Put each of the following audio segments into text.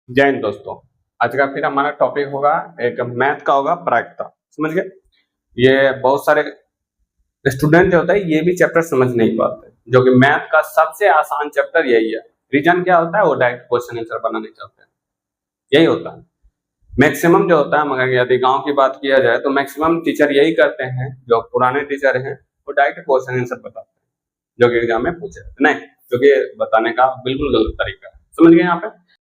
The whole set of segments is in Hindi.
जय हिंद दोस्तों। आज का फिर हमारा टॉपिक होगा एक मैथ का होगा प्रायिकता। समझ गए। ये बहुत सारे स्टूडेंट जो होता है ये भी चैप्टर समझ नहीं पाते, जो कि मैथ का सबसे आसान चैप्टर यही है। रीजन क्या होता है, वो डायरेक्ट क्वेश्चन आंसर बनाने चाहते हैं, यही होता है मैक्सिमम जो होता है। मगर यदि गांव की बात किया जाए तो मैक्सिमम टीचर यही करते हैं, जो पुराने टीचर हैं वो डायरेक्ट क्वेश्चन आंसर बताते हैं जो कि एग्जाम में पूछे नहीं, क्योंकि बताने का बिल्कुल गलत तरीका है। समझ गए यहाँ पे।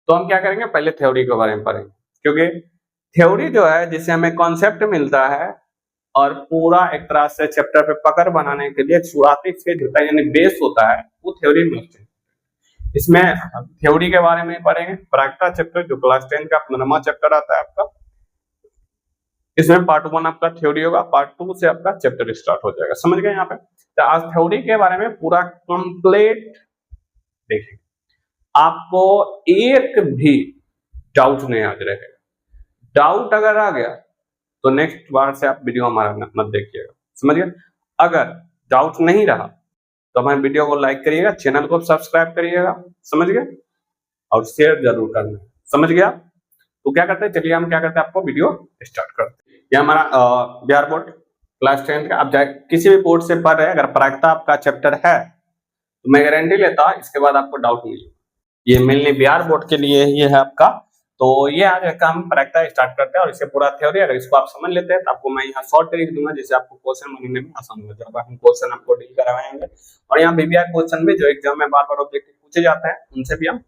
तो हम क्या करेंगे, पहले थ्योरी के बारे में पढ़ेंगे, क्योंकि थ्योरी जो है जिससे हमें कॉन्सेप्ट मिलता है और पूरा एक तरह से चैप्टर पे पकड़ बनाने के लिए शुरुआती फेज होता है, यानी बेस होता है, वो थ्योरी में होते हैं। इसमें थ्योरी के बारे में पढ़ेंगे। प्रायिकता चैप्टर जो क्लास 10 का 15वां चैप्टर आता है आपका, इसमें पार्ट 1 आपका थ्योरी होगा, पार्ट 2 से आपका चैप्टर स्टार्ट हो जाएगा। समझ गए यहाँ पे। तो आज थ्योरी के बारे में पूरा कंप्लीट देखेंगे, आपको एक भी डाउट नहीं आ रहेगा। डाउट अगर आ गया तो नेक्स्ट बार से आप वीडियो हमारा मत देखिएगा। समझ गए। अगर डाउट नहीं रहा तो हमारे वीडियो को लाइक करिएगा, चैनल को सब्सक्राइब करिएगा। समझ गए। और शेयर जरूर करना। समझ गया। तो क्या करते हैं, चलिए हम क्या करते हैं, आपको वीडियो स्टार्ट करते हैं। ये हमारा बिहार बोर्ड क्लास 10 का, आप जाए किसी भी बोर्ड से पढ़ रहे हैं, अगर प्रायिकता आपका चैप्टर है तो मैं गारंटी लेता इसके बाद आपको डाउट नहीं होगा। ये मेनली बिहार बोर्ड के लिए ही है आपका। तो ये आज का हम प्रायिकता स्टार्ट करते हैं और इससे पूरा थ्योरी, अगर इसको आप समझ लेते हैं तो आपको मैं यहाँ शॉर्ट ट्रिक दूंगा जिससे आपको क्वेश्चन बनने में आसान होगा। जब हम क्वेश्चन आपको डील करवाएंगे और यहाँ बीबीआई क्वेश्चन भी जो एग्जाम में बार बार ऑब्जेक्टिव पूछे जाते हैं उनसे भी हम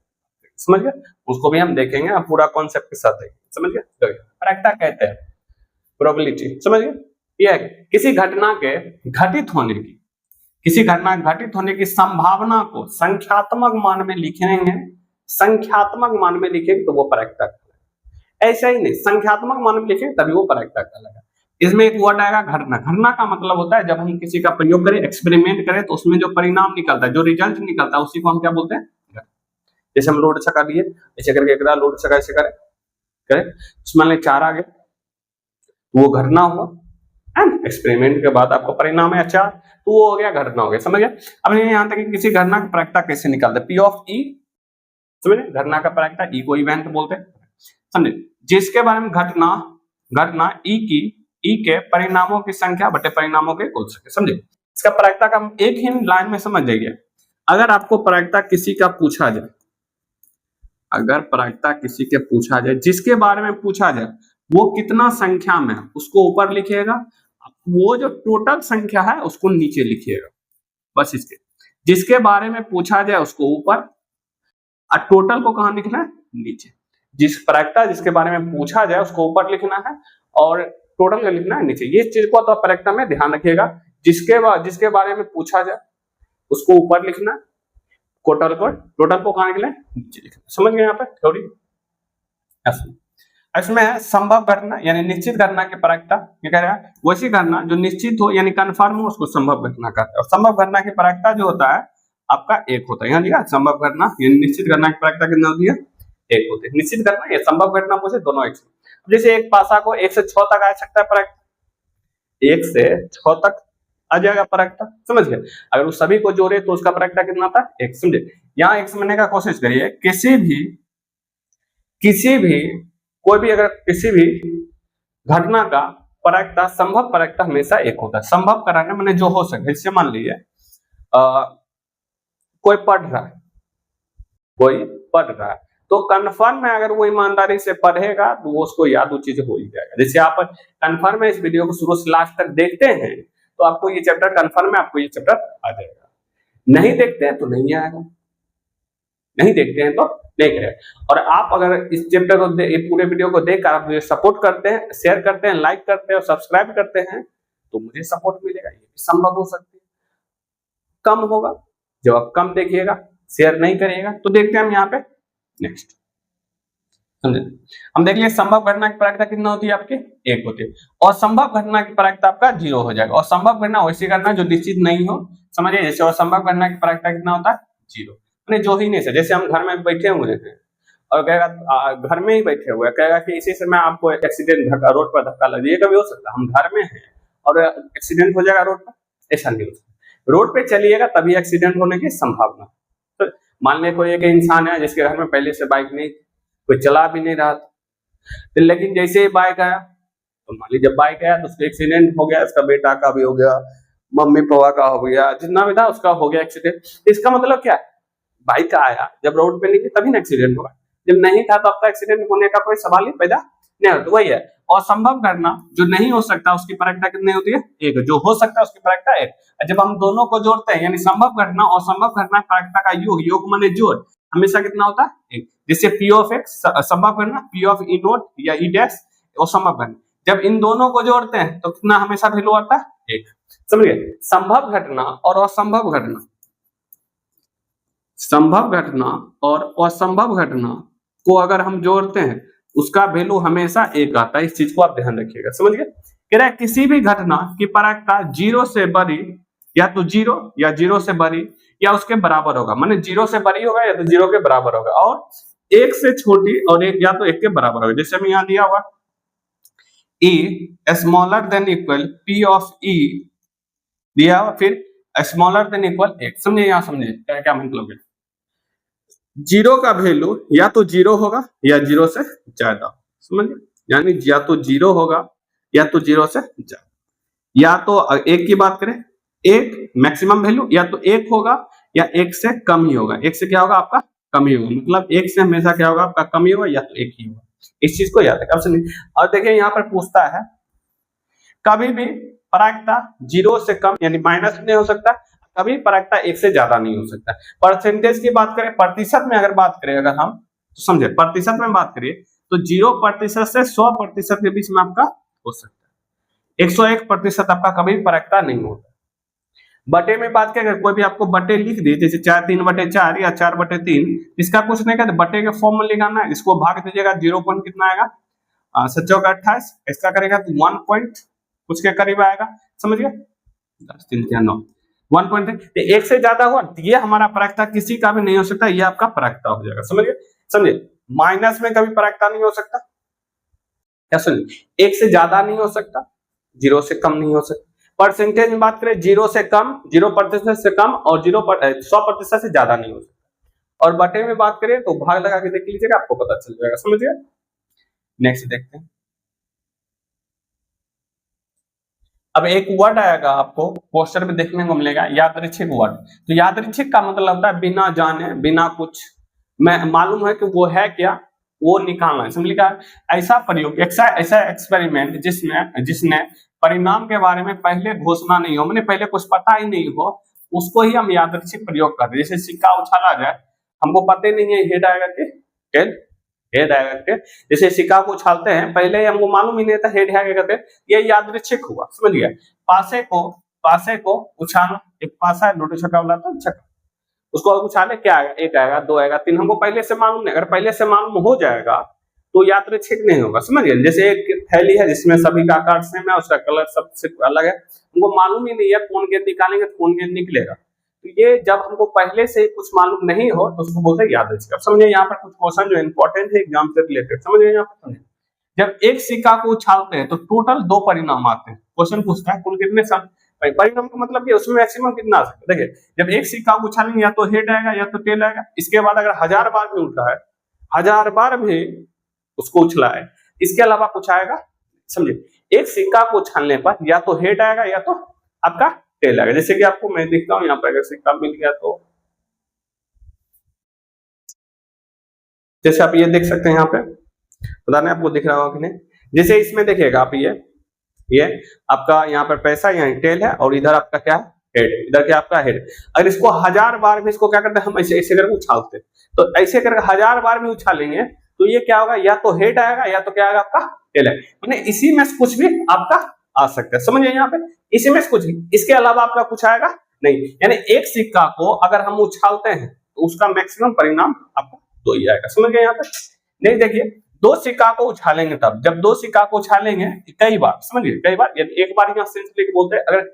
समझ गए, उसको भी हम देखेंगे, आप पूरा कॉन्सेप्ट के साथ देखेंगे। समझ गए। तो प्रायिकता कहते हैं प्रोबेबिलिटी। समझ गए। यह किसी घटना के घटित होने की, किसी घटना घटित होने की संभावना को संख्यात्मक मान में लिखेंगे, संख्यात्मक मान में लिखेंगे तो वो प्रायिकता कहलाएगा। ऐसा ही नहीं, संख्यात्मक मान में लिखेंगे तभी वो प्रायिकता कहलाएगा। इसमें एक वर्ड आएगा घटना। घटना का मतलब होता है जब हम किसी का प्रयोग करें, एक्सपेरिमेंट करें, तो उसमें जो परिणाम निकलता है, जो रिजल्ट निकलता है, उसी को हम क्या बोलते हैं। जैसे हम लोड छक्का लिए, ऐसे करके एक लोड छक्का ऐसे करे, उसमें 4 आ गए, वो घटना हुआ है। एक्सपेरिमेंट के बाद आपको परिणाम है 4, तो वो हो गया घटना हो गया। समझ गए। अब यहाँ तक किसी घटना की प्रायिकता कैसे निकालते हैं, पी ऑफ ई। समझे। घटना का प्रायिकता ई को इवेंट बोलते हैं। समझे। जिसके बारे में घटना ई के परिणामों की संख्या बटे परिणामों के कुल संख्या। समझे। इसका प्रायिकता का हम एक ही लाइन में समझ जाइए। अगर आपको प्रायिकता किसी का पूछा जाए, अगर प्रायिकता किसी के पूछा जाए, जिसके बारे में पूछा जाए वो कितना संख्या में, उसको ऊपर लिखिएगा, वो जो टोटल संख्या है उसको नीचे लिखिएगा। बस इसके, जिसके बारे में पूछा जाए उसको ऊपर और टोटल को कहां लिखना है, नीचे। जिस प्रायिकता जिसके बारे में पूछा जाए उसको ऊपर लिखना है और टोटल का लिखना है नीचे। ये चीज को तो प्रायिकता में ध्यान रखिएगा। जिसके बारे में पूछा जाए उसको ऊपर लिखना, टोटल को कहां लिखना है, नीचे लिखना। समझ गए यहाँ पे थ्योरी। इसमें है संभव घटना, यानी निश्चित घटना की प्रायिकता। क्या कह रहा है, वैसी घटना जो निश्चित हो यानी कंफर्म हो उसको संभव घटना कहते हैं। और संभव घटना की प्रायिकता जो होता है आपका 1 होता है। यहाँ लिखा संभव घटना यानी निश्चित घटना की प्रायिकता कितना होती है, 1 होती है। निश्चित घटना या संभव घटना पूछे दोनों 1 से। जैसे एक पासा को 1 से 6 तक आ सकता है प्रायिकता, 1 से 6 तक आ जाएगा प्रायिकता। समझ गए। अगर उस सभी को जोड़े तो उसका प्रायिकता कितना आता है, 1। समझे। यहाँ 1 समझने का कोशिश करिए। किसी भी कोई भी अगर किसी भी घटना का प्रायिकता, संभव प्रायिकता हमेशा 1 होता है। संभव कराने मैंने जो हो सके। इससे मान लीजिए कोई पढ़ रहा है तो कन्फर्म में अगर वो ईमानदारी से पढ़ेगा तो वो उसको याद वो चीज हो ही जाएगा। जैसे आप कन्फर्म में इस वीडियो को शुरू से लास्ट तक देखते हैं तो आपको ये चैप्टर कन्फर्म में आपको ये चैप्टर आ जाएगा। नहीं देखते हैं तो नहीं आएगा, नहीं देखते हैं तो नहीं करेगा। और आप अगर इस चैप्टर को पूरे वीडियो को देखकर आप मुझे सपोर्ट करते हैं, शेयर करते हैं, लाइक करते हैं और सब्सक्राइब करते हैं तो मुझे सपोर्ट मिलेगा। ये भी संभव हो सकती है। कम होगा जब आप कम देखिएगा, शेयर नहीं करिएगा। तो देखते हैं हम यहाँ पे नेक्स्ट। समझे। हम देख लिए संभव घटना की प्रायिकता कितना होती है आपकी, 1 होती है। और संभव घटना की प्रायिकता आपका 0 हो जाएगा। और संभव घटना वैसी घटना जो निश्चित नहीं हो। समझिए। जैसे और संभव घटना की प्रायिकता कितना होता है, 0। जो ही नहीं से, जैसे हम घर में बैठे हुए हैं और कहेगा घर में ही बैठे हुए, कहेगा कि इसी समय आपको एक्सीडेंट रोड पर धक्का लग जाए, कभी हो सकता है। हम घर में हैं और एक्सीडेंट हो जाएगा रोड पर, ऐसा नहीं हो सकता। रोड पे चलिएगा तभी एक्सीडेंट होने की संभावना। तो मान ले कोई एक इंसान है जिसके घर में पहले से बाइक नहीं, कोई चला भी नहीं रहा था। तो लेकिन जैसे ही बाइक आया, तो मान लीजिए जब बाइक आया तो उसका एक्सीडेंट हो गया, इसका बेटा का भी हो गया, मम्मी पापा का हो गया, जितना भी था उसका हो गया एक्सीडेंट। इसका मतलब क्या है, बाइक आया जब रोड पे निकली तभी ना एक्सीडेंट हुआ, जब नहीं था तो आपका एक्सीडेंट होने का कोई सवाल ही पैदा नहीं होता। वही है, असंभव घटना जो नहीं हो सकता उसकी प्रायिकता कितनी होती है, एक। जो हो सकता है उसकी प्रायिकता एक। जब हम दोनों को जोड़ते हैं यानी संभव घटना और असंभव घटना प्रायिकता का योग, योग माने जोड़, हमेशा कितना होता है, एक। जैसे पी ऑफ एक्स संभव घटना, पी ऑफ ई नोट या ई डैश असंभव घटना, जब इन दोनों को जोड़ते हैं तो कितना हमेशा वैल्यू आता है, एक। समझिए, संभव घटना और असंभव घटना, संभव घटना और असंभव घटना को अगर हम जोड़ते हैं उसका वैल्यू हमेशा एक आता है। इस चीज को आप ध्यान रखिएगा। समझ गए? कह रहा है किसी भी घटना की प्रायिकता जीरो से बड़ी या तो जीरो या जीरो से बड़ी या उसके बराबर होगा, माने जीरो से बड़ी होगा या तो जीरो के बराबर होगा, और एक से छोटी और एक या तो एक के बराबर होगा। जैसे हमें यहाँ दिया हुआ e smaller than equal p of e दिया हुआ, फिर स्मॉलर देन इक्वल एक। समझे? यहाँ समझे क्या क्या मतलब है। जीरो का वैल्यू या तो जीरो होगा या जीरो से ज्यादा। समझ? यानी या तो जीरो होगा या तो जीरो से ज्यादा, या तो एक की बात करें एक मैक्सिमम वैल्यू, या तो एक होगा या एक से कम ही होगा। एक से क्या होगा आपका, कम ही होगा, मतलब एक से हमेशा क्या होगा आपका, कम ही होगा या तो एक ही होगा। इस चीज को याद रखें। अब सुनिए, और देखिए यहाँ पर पूछता है कभी भी प्रायिकता जीरो से कम यानी माइनस नहीं हो सकता, कभी प्रायिकता एक से ज्यादा नहीं हो सकता। परसेंटेज की बात करें, प्रतिशत में अगर बात करें अगर हम, तो समझे प्रतिशत में बात करिए तो 0% से 100% के बीच में आपका हो सकता है। 101% आपका कभी प्रायिकता नहीं होता। बटे में बात करें, अगर कोई भी आपको बटे लिख दे, जैसे 3/4 या 4/3, इसका कुछ नहीं कहते, बटे के फॉर्म में लगाना है, इसको भाग दीजिएगा, 0 पॉइंट कितना आएगा, 7×28, इसका करेगा तो 1 पॉइंट कुछ के करीब आएगा। समझ गए? 10×3 1.3, एक से ज्यादा हुआ ये हमारा प्रायिकता किसी का भी नहीं हो सकता, ये आपका प्रायिकता हो जाएगा। समझिए? समझे? माइनस में कभी प्रायिकता नहीं हो सकता, क्या सुनिए, एक से ज्यादा नहीं हो सकता, जीरो से कम नहीं हो सकता। परसेंटेज में बात करें, जीरो से कम, 0% से कम और 100% से ज्यादा नहीं हो सकता। और बटे में बात करें तो भाग लगा के देख लीजिएगा, आपको पता चल जाएगा। समझिए? नेक्स्ट देखते हैं। अब एक वर्ड आएगा आपको पोस्टर में देखने को मिलेगा, यादृच्छिक वर्ड। तो यादृच्छिक का मतलब होता है बिना जाने, बिना कुछ मैं मालूम है कि वो है क्या, वो निकालना है। समझ लिखा? ऐसा प्रयोग, ऐसा एक्सपेरिमेंट जिसने परिणाम के बारे में पहले घोषणा नहीं हो, मैंने पहले कुछ पता ही नहीं हो, उसको ही हम यादृच्छिक प्रयोग करते हैं। जैसे सिक्का उछाला जाए, हमको पता ही नहीं है हेड आएगा कि टेल, हेड आएगा के, जैसे सिक्का को उछालते हैं पहले हमको मालूम ही नहीं था हेड आएगा कहते, ये यादृच्छिक हुआ। समझ गया? पासे को उछालना, एक पासा है लोटे छक्का वाला, तो छक्का, उसको उछाले क्या आएगा, एक आएगा, दो आएगा, तीन, हमको पहले से मालूम नहीं। अगर पहले से मालूम हो जाएगा तो यादृच्छिक नहीं होगा। समझ गए? जैसे एक थैली है जिसमें सभी का आकार सेम है, उसका कलर सबसे अलग है, हमको मालूम ही नहीं है कौन गेंद निकालेंगे तो कौन गेंद निकलेगा। तो ये जब हमको पहले से कुछ मालूम नहीं हो तो उसको बोलते हैं यादृच्छिक। अब समझिए यहाँ पर कुछ क्वेश्चन जो इंपॉर्टेंट है एग्जाम से रिलेटेड। समझिए यहाँ पर समझिए, जब एक सिक्का को उछालते हैं तो टोटल 2 परिणाम आते हैं। क्वेश्चन पूछता है कुल कितने परिणाम का मतलब ये उसमें मैक्सिमम कितना आ सकता है। देखिए, जब एक सिक्का को उछालेंगे या तो हेड आएगा या तो टेल आएगा। इसके बाद अगर 1000 बार भी उठा है, 1000 बार भी उसको उछला है, इसके अलावा कुछ आएगा। समझिए, एक सिक्का को उछालने पर या तो हेड आएगा या तो आपका टेल आएगा। जैसे कि आपको मैं दिखता हूं यहाँ पर, अगर सिक्का मिल गया तो जैसे आप ये देख सकते हैं, यहाँ पे पता नहीं आपको दिख रहा होगा कि नहीं। जैसे इसमें देखिएगा आप, ये आपका यहाँ पर पैसा, यहाँ टेल है, और इधर आपका क्या है, हेड, इधर क्या आपका हेड। अगर इसको 1000 बार भी इसको क्या करते हैं हम, ऐसे ऐसे करके उछालते हैं, तो ऐसे करके 1000 बार भी उछालेंगे तो ये क्या होगा, या तो हेड आएगा या तो क्या आएगा आपका टेल है। मैंने इसी में से कुछ भी आपका आ सकता है। समझिए यहाँ पे, इसी में से कुछ भी, इसके अलावा आपका कुछ आएगा नहीं। यानी एक सिक्का को अगर हम उछालते हैं तो उसका मैक्सिमम परिणाम आपको 2 ही आएगा। समझ गए यहाँ पे? नहीं, देखिए, 2 सिक्का को उछालेंगे तब, जब 2 सिक्का को उछालेंगे कई बार, समझिए कई बार, एक बार यहाँ सेंस लेके बोलते हैं, अगर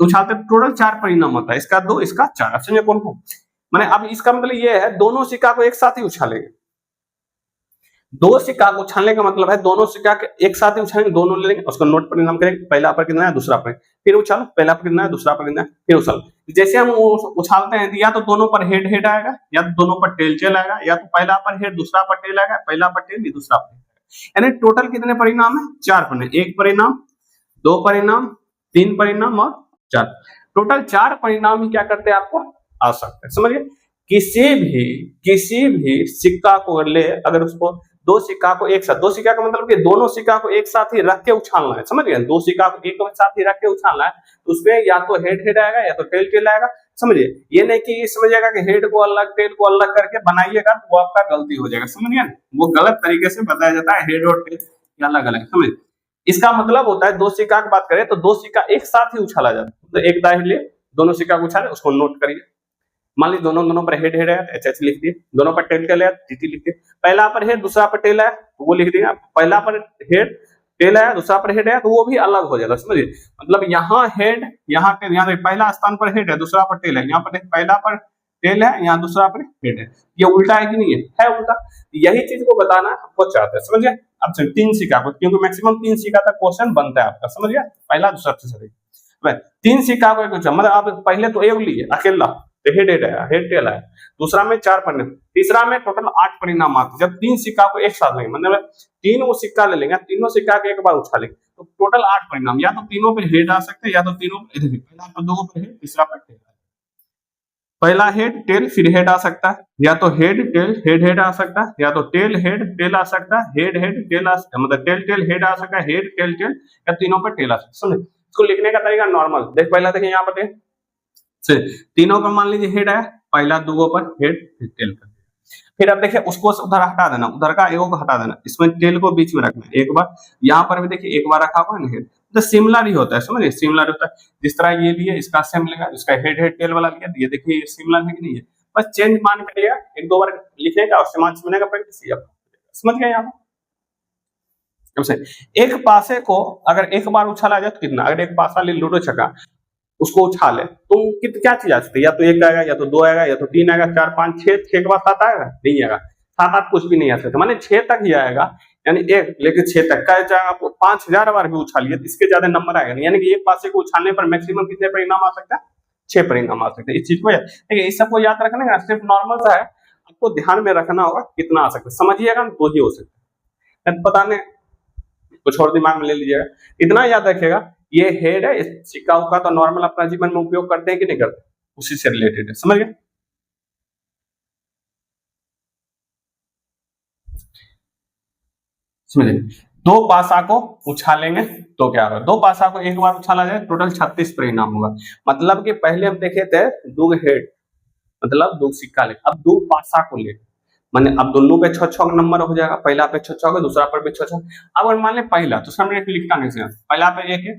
उछालते टोटल 4 परिणाम होता है, इसका 2 इसका 4। अब समझिए कौन कौन, मैंने अब इसका मतलब ये है दोनों सिक्का को एक साथ ही उछालेंगे। दो सिक्का को उछालने का मतलब है दोनों सिक्का के एक साथ ही उछालेंगे, दोनों ले लेंगे, उसको नोट परिणाम करेंगे, पहला पर कितना है दूसरा पर, फिर उछालो, पहला पर कितना है दूसरा पर कितना है, फिर उछालो। जैसे हम उछालते हैं या तो दोनों पर हेड हेड आएगा, या तो दोनों पर टेल टेल आएगा, या तो पहला पर हेड दूसरा पर टेल आएगा, पहला पर टेल दूसरा पर, यानी टोटल कितने परिणाम है, 4 परिणाम, एक परिणाम, दो परिणाम, तीन परिणाम और 4, टोटल 4 परिणाम ही क्या करते हैं आपको आ सकते हैं, समझिए। किसी भी सिक्का को ले, अगर उसको दो सिक्का को एक साथ, दो सिक्का का मतलब कि दोनों सिक्का को एक साथ ही रख के उछालना है, समझ गए, दो सिक्का को एक साथ ही रख के उछालना है, तो उसमें या तो हेड हेड आएगा या तो टेल टेल आएगा, समझिए। ये नहीं कि समझिएगा कि हेड को अलग टेल को अलग करके बनाइएगा तो वो आपका गलती हो जाएगा, समझ गए, वो गलत तरीके से बताया जाता है, हेड और टेल अलग अलग, समझ। इसका मतलब होता है दो सिक्का की बात करें तो दो सिक्का एक साथ ही उछाला जाता है, तो एक दाएं लिए दोनों सिक्का को उछाले, उसको नोट करिए। मान लीजिए दोनों पर हेड हेड है, एच एच लिख दिए, दोनों पर टेल टेल है, टी टी लिख दिए, पहला पर हेड दूसरा पर टेल है तो वो लिख दिया, पहला पर हेड टेल है दूसरा पर हेड है तो वो भी अलग हो जाएगा, समझिए। मतलब यहाँ हेड, यहाँ पहला स्थान पर हेड है दूसरा पर टेल है, यहाँ पर पहला पर टेल है यहाँ दूसरा पर हेड है, ये उल्टा है कि नहीं है उल्टा। यही चीज को बताना आपको चाहते हैं, समझिए। अब तीन सिक्का को, क्योंकि मैक्सिमम 3 सिक्का तक क्वेश्चन बनता है आपका, समझिए, पहला दूसरा तीसरा, 3 सिक्का को मतलब आप पहले तो एक लिए अकेला, तो हेड हेड आया, हेड टेल आया, दूसरा में 4 परिणाम, तीसरा में टोटल 8 परिणाम आते हैं। जब 3 सिक्का को एक साथ लेंगे, मतलब 3 वो सिक्का ले लेंगे, तीनों सिक्का के एक बार उछालेंगे तो टोटल 8 परिणाम, या तो तीनों पे हेड आ सकते हैं, या तो तीनों पहला पर दो पर हेड, तीसरा पर टेल, पहला हेड टेल फिर हेड आ सकता है, या तो हेड टेल हेड हेड आ सकता है, या तो टेल हेड टेल आ सकता है, हेड हेड टेल आ सकता है, मतलब टेल टेल हेड आ सकता है, हेड टेल टेल, या तीनों पर टेल आ सकता है, समझे। इसको लिखने का तरीका नॉर्मल देख, पहला देखिए यहाँ पर तीनों पर मान लीजिए हेड है, पहला दूगो पर हेड फिर टेल कर, फिर अब देखिए उसको उधर हटा देना, उधर का एगो को हटा देना, इसमें टेल को बीच में रखना एक बार, यहाँ पर भी देखिए एक बार रखा हुआ है हेड, तो सिमिलर ही होता है, समझिए, सिमिलर होता है। जिस तरह ये लिए इसका सेम मिलेगा, इसका हेड हेड टेल वाला लिया, ये देखिए सिमिलर है कि नहीं है, बस चेंज मान कर लिया, एक दो बार लिखने का और समाज समझने का प्रैक्टिस किया, समझ गए यहाँ पर। एक पासे को अगर एक बार उछाला जाए तो कितना, अगर एक पासा ले लूडो छक्का उसको उछाले तो क्या चीज आ सकती है, या तो एक आएगा, या तो दो आएगा, या तो तीन आएगा, चार पांच छह, छह के बाद सात आएगा, नहीं आएगा, सात आठ कुछ भी नहीं आ सकता, माने छह तक ही आएगा, यानी एक लेकिन छह तक का चाहे आप 5000 बार भी उछालिए तो इसके ज्यादा नंबर आएगा नहीं, यानी कि एक पासे को उछालने पर मैक्सिमम कितने परिणाम आ सकता है, 6 परिणाम आ सकते हैं। इस चीज को देखिए, इस सबको याद रखना है, सिर्फ नॉर्मल सा है, आपको ध्यान में रखना होगा कितना आ सकता है, समझिएगा तो ही हो सकता है, पता नहीं कुछ और दिमाग में ले लीजिएगा, इतना याद रखिएगा। ये हेड है, इस सिक्का का तो नॉर्मल अपना जीवन में उपयोग करते हैं कि नहीं करते, उसी से रिलेटेड है, समझ गए। समझिए, दो पासा को उछालेंगे तो क्या होगा, दो पासा को एक बार उछाला जाए टोटल 36 परिणाम होगा, मतलब कि पहले हम देखे थे दो हेड मतलब दो सिक्का ले, अब दो पासा को ले, माने अब दोनों पे 6 नंबर हो जाएगा, पहला पे 6 होगा, दूसरा पर भी 6, अब अगर मान ले पहला तो सामने लिखता नहीं, पहला पे एक है,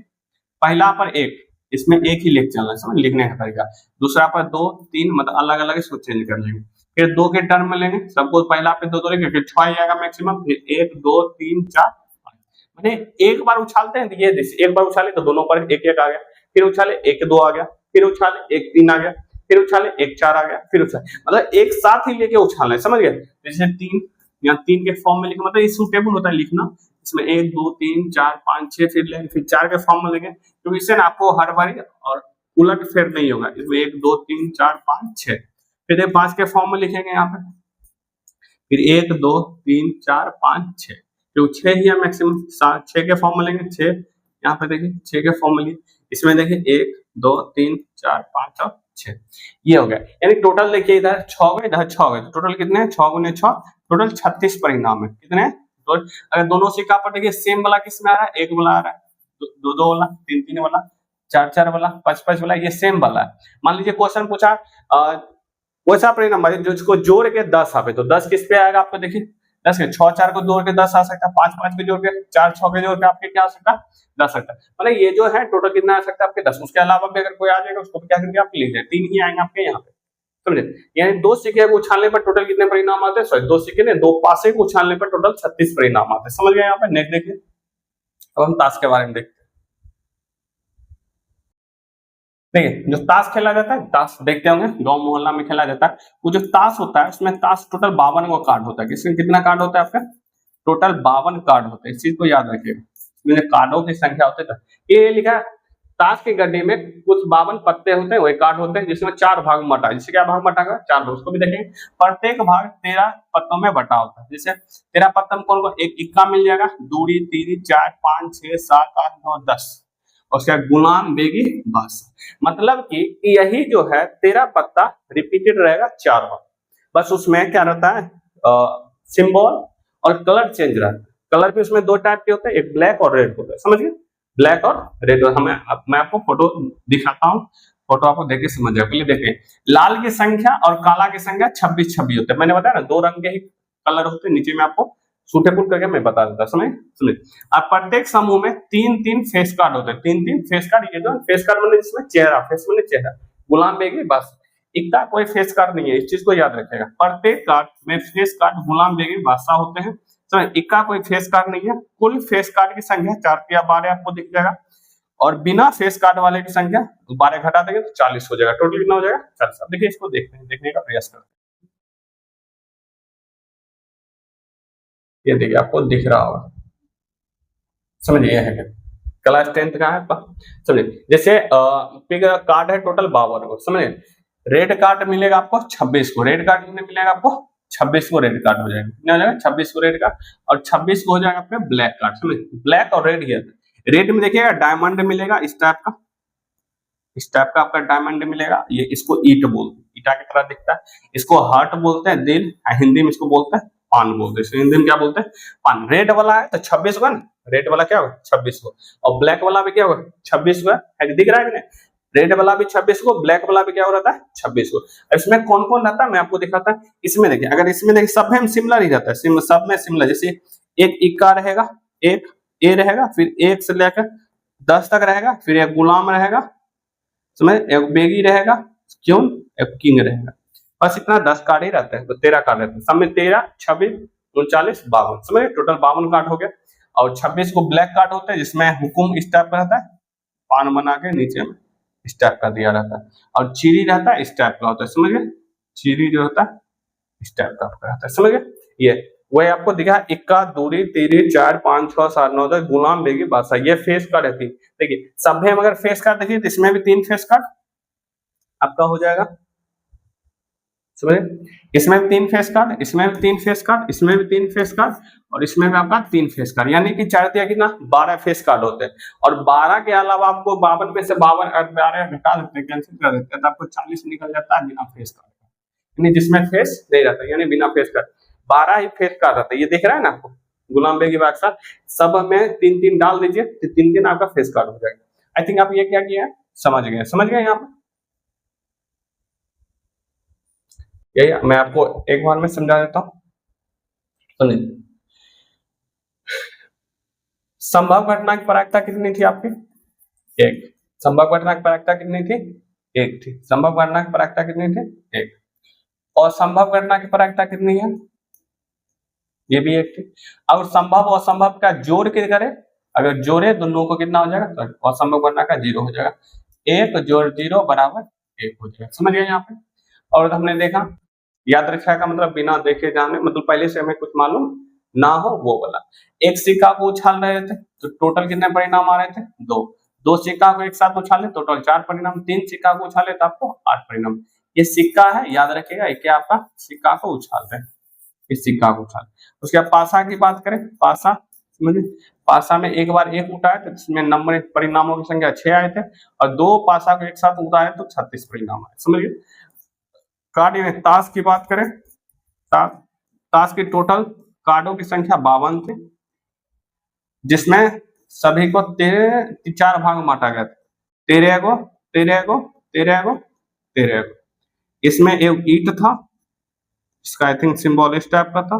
पहला पर एक, इसमें एक ही लेख चलना है, समझ लिखने का तरीका, दूसरा पर दो तीन, मतलब अलग अलग इसको चेंज कर लेंगे, फिर दो के टर्म में लेंगे, सबको पहला पे दो लेंगे, फिर 6 आएगा मैक्सिमम, फिर 1 2 3 4 5, माने एक बार उछालते हैं तो ये एक बार उछाले तो दोनों पर एक एक आ गया, फिर उछाले 1 2 आ गया, फिर उछाले 1 3 आ गया, फिर उछाले 1 4 आ गया, फिर उछाले, मतलब एक साथ ही लेके उछालना है, समझ गए। जैसे 3 यहाँ 3 के फॉर्म में लिखना, मतलब ये सूटेबल होता है लिखना, इसमें 1 2 3 4 5 6 फिर लेंगे, फिर 4 के फॉर्म में लेंगे, तो इससे ना आपको हर बारी और उलट फेर नहीं होगा, इसमें 1 2 3 4 5 6, फिर 5 के फॉर्म में लिखेंगे यहाँ पे, फिर 1 2 3 4 5 6, तो 6 ही है मैक्सिमम, 6 के फॉर्म में लेंगे 6, यहाँ पे देखिए 6 के फॉर्म में लिए, इसमें देखिए 1 2 3 4 5 और 6, ये हो गया, यानी टोटल देखिए इधर 6 गए, इधर 6 गए, टोटल कितने हैं 6 गुने 6, टोटल 36 परिणाम है, कितने हैं, तो अगर दोनों सिक्का पर देखिए सेम वाला किसमें आ रहा है, एक वाला आ रहा है, दो दो वाला, तीन तीन वाला, चार चार वाला, पांच पांच वाला, ये सेम वाला है। मान लीजिए क्वेश्चन पूछा वैसा परिणाम जिसको जोड़ के 10 आवे, तो 10 किस पे आएगा आपको, देखिए 10 के 6 4 को जोड़ के 10 आ सकता है, 5 5 के जोड़ के 4 6 के जोड़ के आपके क्या आ सकता है 10 सकता है, मतलब ये जो है टोटल कितना आ सकता है आपके 10, उसके अलावा भी अगर कोई आ जाएगा उसको क्या करके आप लिख दें, 3 ही आएंगे आपके यहाँ पे, समझे। यानी दो सिक्के को उछालने पर टोटल कितने परिणाम आते हैं, सॉरी दो सिक्के ने दो पासे को उछालने पर टोटल 36 परिणाम आते हैं, समझ गए यहाँ पे। नेक्स्ट देखिए, अब हम ताश के बारे में देखते हैं। देखिए जो ताश खेला जाता है, ताश देखते होंगे गांव मोहल्ला में खेला जाता है, वो जो ताश होता है उसमें ताश टोटल 52 कार्ड होता है, किसमें कितना कार्ड होता है आपका टोटल 52 कार्ड होते हैं, इस चीज को याद रखिएगा। इसमें कार्डों की संख्या होती है, ये लिखा है ताश की गड्डी में कुछ 52 पत्ते होते हैं, वही कार्ड होते हैं जिसमें 4 भाग में बटा है। जिससे क्या भाग बटा है? 4 भाग। उसको भी देखेंगे, प्रत्येक भाग 13 पत्तों में बटा होता है। जैसे 13 पत्तों में कौन कौन? एक इक्का मिल जाएगा, दूरी, तीरी, 4, 5, 6, 7, 8, 9, 10। और उसका गुलाम, बेगी, बादशाह। मतलब कि यही जो है 13 पत्ता रिपीटेड रहेगा 4 बार। बस उसमें क्या रहता है, सिंबल और कलर चेंज रहता है। कलर भी उसमें 2 टाइप के होते हैं, एक ब्लैक और रेड होता है, समझ गए? ब्लैक और रेड। मैं आपको फोटो दिखाता हूँ, फोटो आपको देख के समझ जाएगा। पहले देखें, लाल की संख्या और काला की संख्या 26-26 होते हैं। मैंने बताया ना 2 रंग के ही कलर होते हैं। नीचे में आपको सूटेबल करके मैं बता देता, समझ सुनिए। अब प्रत्येक समूह में 3-3 फेस कार्ड होते हैं, 3-3 फेस कार्ड। ये जो फेस कार्ड मैंने जिसमें चेहरा, फेस मैंने चेहरा, गुलाम बेगी, बस। इक्का कोई फेस कार्ड नहीं है, इस चीज को याद रखिएगा। प्रत्येक कार्ड में फेस कार्ड गुलाम बेगी, बादशाह होते हैं। तो इक्का कोई फेस कार्ड नहीं है। कुल फेस कार्ड की संख्या 4 या 12 आपको दिख जाएगा, और बिना फेस कार्ड वाले की संख्या 12 घटा देंगे तो 40 हो जाएगा। टोटल कितना हो जाएगा? 40। अब देखिए, इसको देखते हैं, देखने का प्रयास करते हैं। ये देखिए, आपको दिख रहा होगा, समझिए। यह है क्या? क्लास 10th का है आपका, समझिए। जैसे कार्ड है टोटल 52 को, समझिए। रेड कार्ड मिलेगा आपको 26 को, रेड कार्ड मिलेगा आपको 26 को, रेड कार्ड हो जाएगा। कितना हो जाएगा? 26 को रेड कार्ड, और 26 को हो जाएगा आपका ब्लैक कार्ड, समझिए। ब्लैक और रेड ही। रेड में देखिएगा डायमंड मिलेगा, इस टाइप का, इस टाइप का आपका डायमंड मिलेगा। ये इसको ईट बोलते हैं, ईटा की तरह दिखता है। इसको हार्ट बोलते हैं, दिल। हिंदी में इसको बोलते हैं पान बोलते हैं। इसको हिंदी में क्या बोलते हैं? पान। रेड वाला है तो 26 होगा ना, रेड वाला क्या होगा? 26 को। और ब्लैक वाला भी क्या होगा? 26 को है, दिख रहा है कि नहीं? रेड वाला भी 26 को, ब्लैक वाला भी क्या हो रहता है? 26 को। इसमें कौन कौन रहता है मैं आपको दिखाता हूँ। इसमें देखिए, अगर इसमें देखिए सब में सिमिलर ही रहता है, सब में सिमिलर। जैसे एक इक्का रहेगा, एक ए रहेगा, फिर 1 से लेकर 10 तक रहेगा, फिर एक गुलाम रहेगा, समझ, एक बेगी रहेगा, क्यों, एक किंग रहेगा। बस इतना 10 कार्ड ही रहते हैं, तो 13 कार्ड रहते हैं। सब में 13, 26, 39, 52, समझ, टोटल 52 कार्ड हो गया। और 26 को ब्लैक कार्ड होते हैं, जिसमें हुकुम इस टाइप का रहता है, पान बना के नीचे में इस टाइप का दिया रहता है। और चीरी रहता है, इस टाइप का होता है, समझ गए? चीरी जो होता है इस टाइप का आपका रहता है, समझ गए? ये वही आपको दिखा, इक्का, दूरी, तीरी, 4, 5, 6, 7, 9, 10, गुलाम बेगी, बादशाह। ये फेस कार्ड रहती है। देखिए, सब में अगर फेस कार्ड देखिए तो इसमें भी 3 फेस कार्ड आपका हो जाएगा, समझे? इसमें भी 3 फेस कार्ड, इसमें भी 3 फेस कार्ड, इसमें भी 3 फेस कार्ड, और इसमें भी आपका 3 फेस कार्ड। यानी कि 4 दिया कितना? 12 फेस कार्ड होते हैं। और 12 के अलावा आपको 52 में से 12 घटा देते हैं, कैंसिल कर देते हैं, तो आपको 40 निकल जाता है बिना फेस कार्ड, यानी जिसमें फेस नहीं रहता, यानी बिना फेस कार्ड। 12 ही फेस कार्ड रहता है। ये दिख रहा है ना आपको, गुलाम बेगी, बादशाह। सब में 3-3 डाल दीजिए तो 3-3 आपका फेस कार्ड हो जाएगा। आई थिंक आप ये क्या किया है, समझ गए, समझ गए यहाँ पे। यही मैं आपको एक बार में समझा देता हूँ, सुनिए। संभव घटना की प्रायिकता कितनी थी आपकी? 1। संभव घटना की प्रायिकता कितनी थी? 1 थी। संभव घटना की प्रायिकता कितनी थी? 1। और संभव घटना की प्रायिकता कितनी है? ये भी 1 थी। और संभव और असंभव का जोड़ के करें, अगर जोड़े दोनों को कितना हो जाएगा? तो असंभव घटना का 0 हो जाएगा। 1 जोड़ 0 बराबर 1 हो जाएगा, समझ गए यहाँ पे। और हमने देखा, याद रखा का मतलब बिना देखे जाने, मतलब पहले से हमें कुछ मालूम ना हो वो वाला। एक सिक्का को उछाल रहे थे तो टोटल कितने परिणाम आ रहे थे? 2। 2 सिक्का को एक साथ उछाले टोटल 4 परिणाम। 3 सिक्का को उछाले तो आपको 8 परिणाम। ये सिक्का है, याद रखिएगा, ये क्या आपका सिक्का को उछाल रहे हैं, इस सिक्का को उछाल। उसके बाद पासा की बात करें, पासा, समझिए। पासा में एक बार 1 उठाए तो इसमें नंबर परिणामों की संख्या 6 आए थे, और 2 पासा को एक साथ उठाए तो 36 परिणाम आए, समझिए। कार्ड में ताश की बात करें, ताश की टोटल कार्डों की संख्या 52 थी, जिसमें सभी को 4 भाग में बांटा गया था। 13 को, 13 को, 13 को, 13 को। इसमें एक ईट था, इसका आई थिंक सिंबल इस टाइप का था,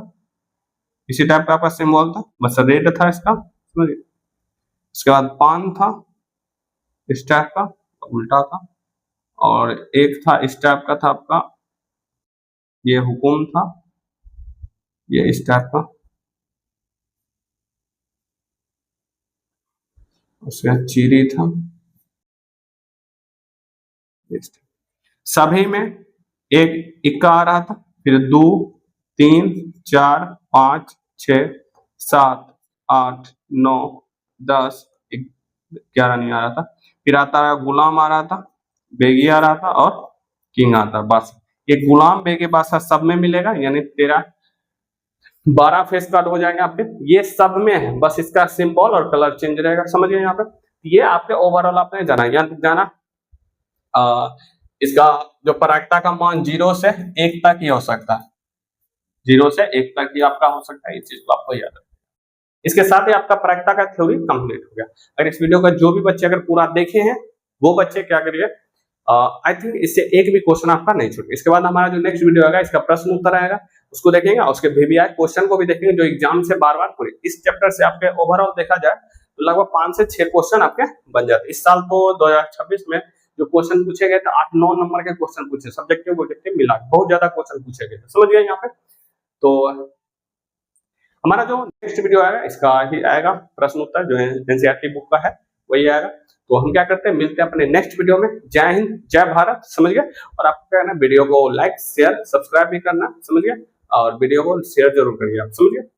इसी टाइप का आपका सिंबल था, बस रेड था इसका, समझिए। इसके बाद पान था इस टाइप का, उल्टा था। और एक था इस टाइप का था आपका, ये हुकुम था, ये इस टाइप का। उसके बाद चीरी था। सभी में एक इक्का आ रहा था, फिर 2, 3, 4, 5, 6, 7, 8, 9, 10, 11 नहीं आ रहा था, फिर आता है गुलाम आ रहा था, बेगी आ रहा था और किंग आता है। बस ये गुलाम बेगे बादशाह सब में मिलेगा, यानी 12 फेस कार्ड हो जाएंगे आपके, ये सब में है, बस इसका सिंबल और कलर चेंज रहेगा। समझ गए यहाँ पे? ये आपके ओवरऑल आपने जाना, यहाँ जाना इसका जो परागता का मान 0 से 1 तक ही हो सकता है, 0 से 1 तक ही आपका हो सकता है, इस चीज को आपको याद रखना। इसके साथ ही आपका परागता का थ्योरी कंप्लीट हो गया। अगर इस वीडियो का जो भी बच्चे अगर पूरा देखे हैं वो बच्चे क्या करिए, आई थिंक इससे एक भी क्वेश्चन आपका नहीं छूटे। इसके बाद हमारा जो नेक्स्ट वीडियो आएगा इसका प्रश्न उत्तर आएगा, उसको देखेंगे और उसके VBI क्वेश्चन को भी देखेंगे जो एग्जाम से बार बार पूरे इस चैप्टर से आपके ओवरऑल देखा जाए तो लगभग 5 से 6 क्वेश्चन आपके बन जाते। इस साल तो 2026 में जो क्वेश्चन पूछे गए थे 8-9 नंबर के क्वेश्चन पूछे, सब्जेक्टिव ऑब्जेक्टिव मिला बहुत ज्यादा क्वेश्चन पूछे गए थे। समझ गए यहाँ पे? तो हमारा जो नेक्स्ट वीडियो आएगा इसका ही आएगा प्रश्न उत्तर, जो है NCERT बुक का है वही आएगा। तो हम क्या करते हैं, मिलते हैं अपने नेक्स्ट वीडियो में। जय हिंद, जय भारत। समझ गए? और आपको क्या है ना, वीडियो को लाइक शेयर सब्सक्राइब भी करना, समझ गए? और वीडियो को शेयर जरूर करिए आप, समझ गए?